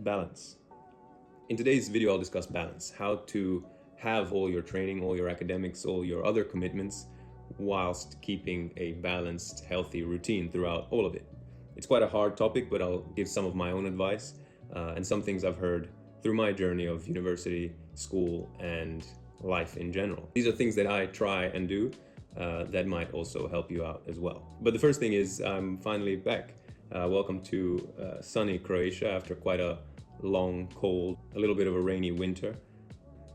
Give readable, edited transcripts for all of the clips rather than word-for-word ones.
balance. In today's video, I'll discuss balance, how to have all your training, all your academics, all your other commitments, whilst keeping a balanced, healthy routine throughout all of it. It's quite a hard topic, but I'll give some of my own advice and some things I've heard through my journey of university, school, and life in general. These are things that I try and do that might also help you out as well. But the first thing is I'm finally back. Welcome to sunny Croatia after quite a long, cold, a little bit of a rainy winter.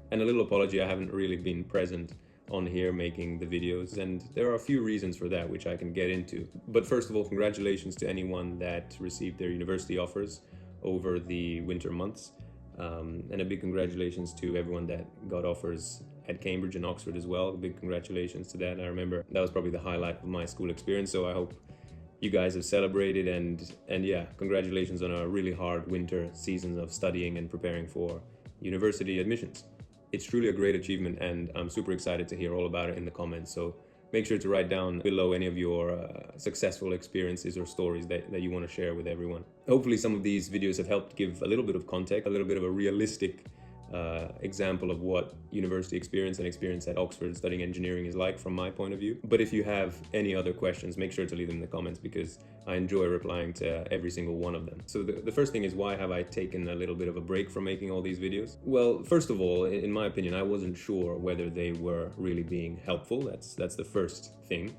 And a little apology, I haven't really been present on here making the videos, and there are a few reasons for that which I can get into. But first of all, congratulations to anyone that received their university offers over the winter months. And a big congratulations to everyone that got offers at Cambridge and Oxford as well. Big congratulations to that. I remember that was probably the highlight of my school experience, so I hope you guys have celebrated, and yeah, congratulations on a really hard winter season of studying and preparing for university admissions. It's truly a great achievement, and I'm super excited to hear all about it in the comments. So make sure to write down below any of your successful experiences or stories that you want to share with everyone. Hopefully some of these videos have helped give a little bit of context, a little bit of a realistic example of what university experience and experience at Oxford studying engineering is like from my point of view. But if you have any other questions, make sure to leave them in the comments, because I enjoy replying to every single one of them. So the first thing is, why have I taken a little bit of a break from making all these videos? Well, first of all, in my opinion, I wasn't sure whether they were really being helpful. That's the first thing.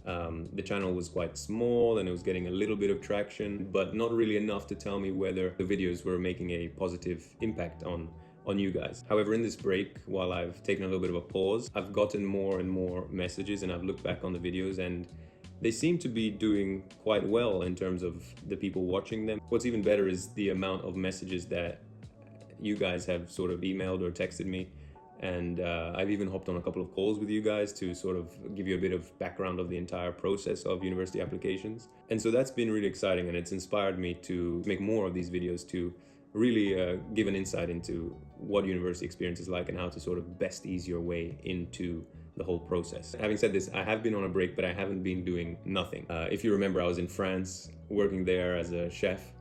The channel was quite small and it was getting a little bit of traction, but not really enough to tell me whether the videos were making a positive impact on you guys. However, in this break, while I've taken a little bit of a pause, I've gotten more and more messages, and I've looked back on the videos and they seem to be doing quite well in terms of the people watching them. What's even better is the amount of messages that you guys have sort of emailed or texted me. And I've even hopped on a couple of calls with you guys to sort of give you a bit of background of the entire process of university applications. And so that's been really exciting, and it's inspired me to make more of these videos to really give an insight into what university experience is like and how to sort of best ease your way into the whole process. Having said this, I have been on a break, but I haven't been doing nothing. If you remember, I was in France working there as a chef.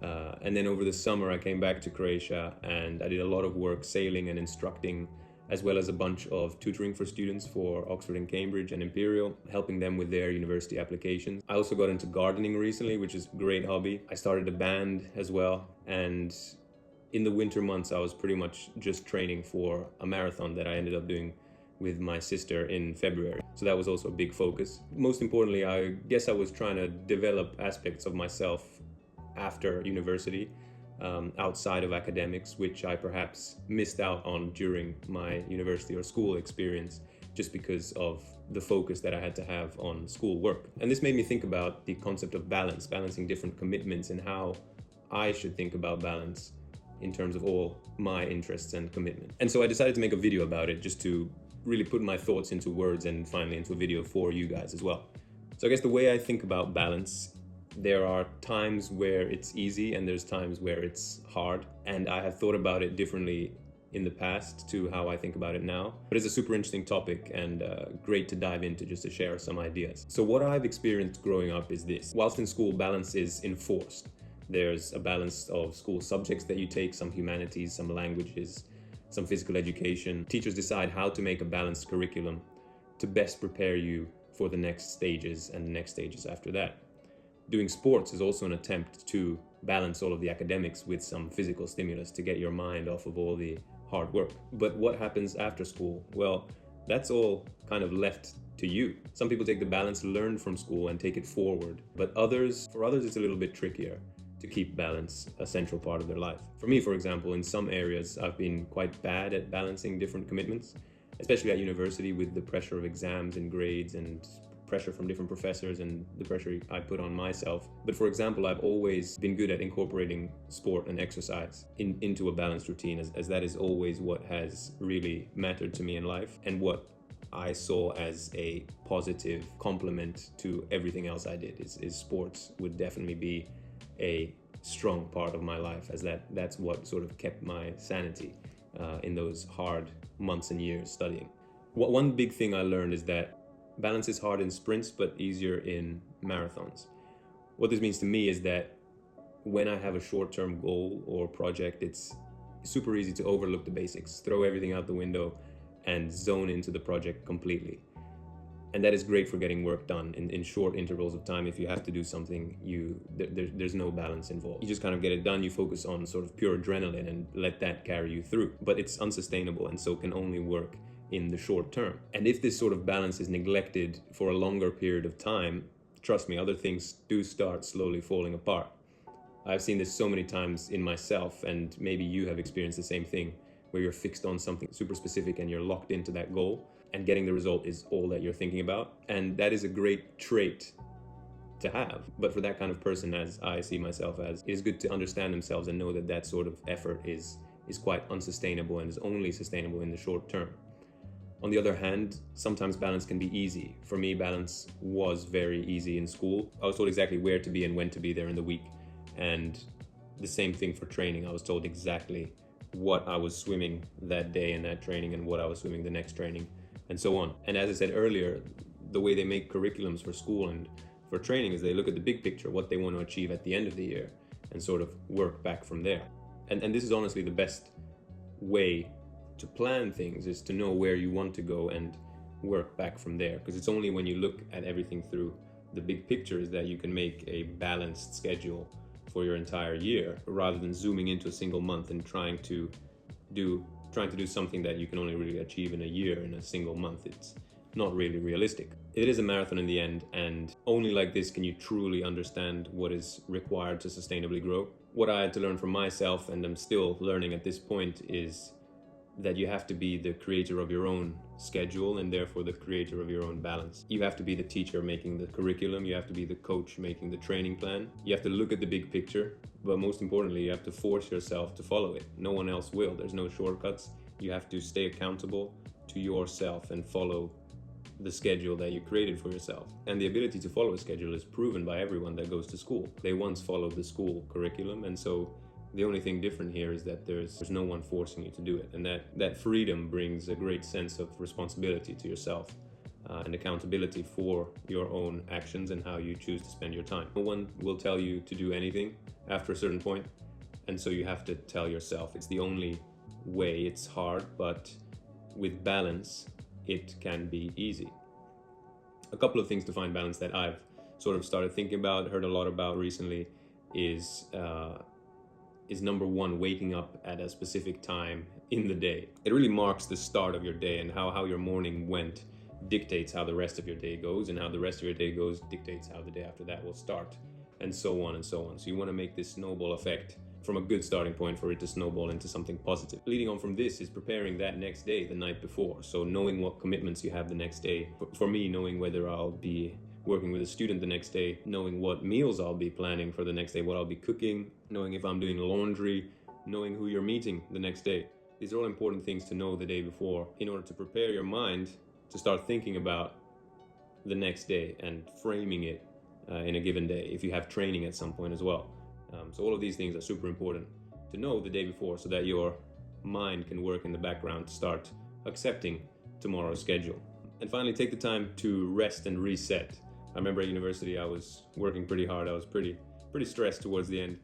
And then over the summer, I came back to Croatia and I did a lot of work sailing and instructing, as well as a bunch of tutoring for students for Oxford and Cambridge and Imperial, helping them with their university applications. I also got into gardening recently, which is a great hobby. I started a band as well. And in the winter months, I was pretty much just training for a marathon that I ended up doing with my sister in February. So that was also a big focus. Most importantly, I guess I was trying to develop aspects of myself after university, outside of academics, which I perhaps missed out on during my university or school experience, just because of the focus that I had to have on school work. And this made me think about the concept of balance, balancing different commitments, and how I should think about balance in terms of all my interests and commitment. And so I decided to make a video about it, just to really put my thoughts into words and finally into a video for you guys as well. So I guess the way I think about balance, there are times where it's easy and there's times where it's hard. And I have thought about it differently in the past to how I think about it now. But it's a super interesting topic and great to dive into, just to share some ideas. So what I've experienced growing up is this. Whilst in school, balance is enforced. There's a balance of school subjects that you take, some humanities, some languages, some physical education. Teachers decide how to make a balanced curriculum to best prepare you for the next stages and the next stages after that. Doing sports is also an attempt to balance all of the academics with some physical stimulus to get your mind off of all the hard work. But what happens after school? Well, that's all kind of left to you. Some people take the balance learned from school and take it forward, but for others, it's a little bit trickier to keep balance a central part of their life. For me, for example, in some areas, I've been quite bad at balancing different commitments, especially at university with the pressure of exams and grades and pressure from different professors and the pressure I put on myself. But for example, I've always been good at incorporating sport and exercise into a balanced routine, as that is always what has really mattered to me in life and what I saw as a positive complement to everything else I did. Is sports would definitely be a strong part of my life, as that's what sort of kept my sanity in those hard months and years studying. One big thing I learned is that balance is hard in sprints, but easier in marathons. What this means to me is that when I have a short-term goal or project, it's super easy to overlook the basics, throw everything out the window, and zone into the project completely. And that is great for getting work done in short intervals of time. If you have to do something, there's no balance involved. You just kind of get it done. You focus on sort of pure adrenaline and let that carry you through. But it's unsustainable, and so can only work in the short term. And if this sort of balance is neglected for a longer period of time, trust me, other things do start slowly falling apart. I've seen this so many times in myself, and maybe you have experienced the same thing, where you're fixed on something super specific and you're locked into that goal, and getting the result is all that you're thinking about. And that is a great trait to have. But for that kind of person, as I see myself as, it is good to understand themselves and know that that sort of effort is quite unsustainable and is only sustainable in the short term. On the other hand, sometimes balance can be easy. For me, balance was very easy in school. I was told exactly where to be and when to be there in the week. And the same thing for training. I was told exactly what I was swimming that day in that training and what I was swimming the next training, and so on. And as I said earlier, the way they make curriculums for school and for training is they look at the big picture, what they want to achieve at the end of the year, and sort of work back from there. And this is honestly the best way to plan things, is to know where you want to go and work back from there. Because it's only when you look at everything through the big pictures that you can make a balanced schedule for your entire year, rather than zooming into a single month and trying to do something that you can only really achieve in a year, in a single month. It's not really realistic. It is a marathon in the end, and only like this can you truly understand what is required to sustainably grow. What I had to learn from myself, and I'm still learning at this point, is that you have to be the creator of your own schedule and therefore the creator of your own balance. You have to be the teacher making the curriculum, you have to be the coach making the training plan. You have to look at the big picture, but most importantly, you have to force yourself to follow it. No one else will. There's no shortcuts. You have to stay accountable to yourself and follow the schedule that you created for yourself. And the ability to follow a schedule is proven by everyone that goes to school. They once followed the school curriculum, and so the only thing different here is that there's no one forcing you to do it. And that freedom brings a great sense of responsibility to yourself and accountability for your own actions and how you choose to spend your time. No one will tell you to do anything after a certain point, and so you have to tell yourself. It's the only way. It's hard, but with balance, it can be easy. A couple of things to find balance that I've sort of started thinking about, heard a lot about recently, is number one, waking up at a specific time in the day. It really marks the start of your day, and how your morning went dictates how the rest of your day goes, and how the rest of your day goes dictates how the day after that will start, and so on and so on. So you want to make this snowball effect from a good starting point for it to snowball into something positive. Leading on from this is preparing that next day the night before. So knowing what commitments you have the next day. For me, knowing whether I'll be working with a student the next day, knowing what meals I'll be planning for the next day, what I'll be cooking, knowing if I'm doing laundry, knowing who you're meeting the next day. These are all important things to know the day before in order to prepare your mind to start thinking about the next day and framing it in a given day, if you have training at some point as well. So all of these things are super important to know the day before, so that your mind can work in the background to start accepting tomorrow's schedule. And finally, take the time to rest and reset. I remember at university I was working pretty hard. I was pretty stressed towards the end,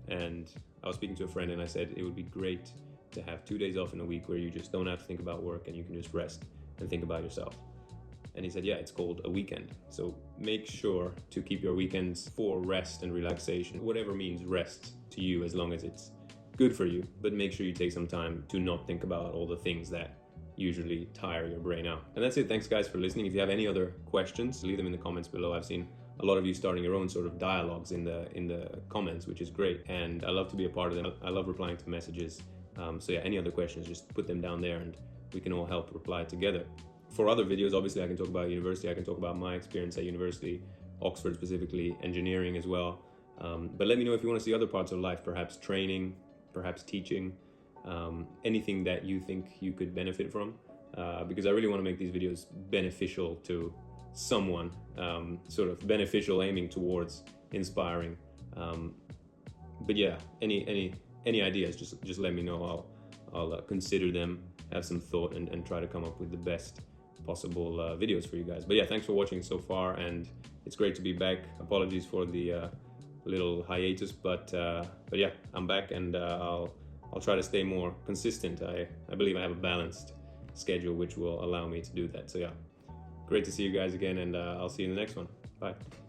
and I was speaking to a friend and I said it would be great to have 2 days off in a week where you just don't have to think about work and you can just rest and think about yourself. And he said, yeah, it's called a weekend. So make sure to keep your weekends for rest and relaxation, whatever means rest to you, as long as it's good for you. But make sure you take some time to not think about all the things that usually tire your brain out. And that's it. Thanks guys for listening. If you have any other questions, leave them in the comments below. I've seen a lot of you starting your own sort of dialogues in the comments, which is great. And I love to be a part of them. I love replying to messages. So yeah, any other questions, just put them down there and we can all help reply together. For other videos, obviously I can talk about university, I can talk about my experience at university, Oxford specifically, engineering as well. But let me know if you want to see other parts of life, perhaps training, perhaps teaching, anything that you think you could benefit from. Because I really want to make these videos beneficial to someone, sort of beneficial, aiming towards inspiring. But yeah, any ideas, just let me know. I'll consider them, have some thought, and try to come up with the best possible videos for you guys. But yeah, thanks for watching so far, and it's great to be back. Apologies for the little hiatus, but yeah, I'm back, and I'll try to stay more consistent. I believe I have a balanced schedule which will allow me to do that. So yeah, great to see you guys again, and I'll see you in the next one. Bye.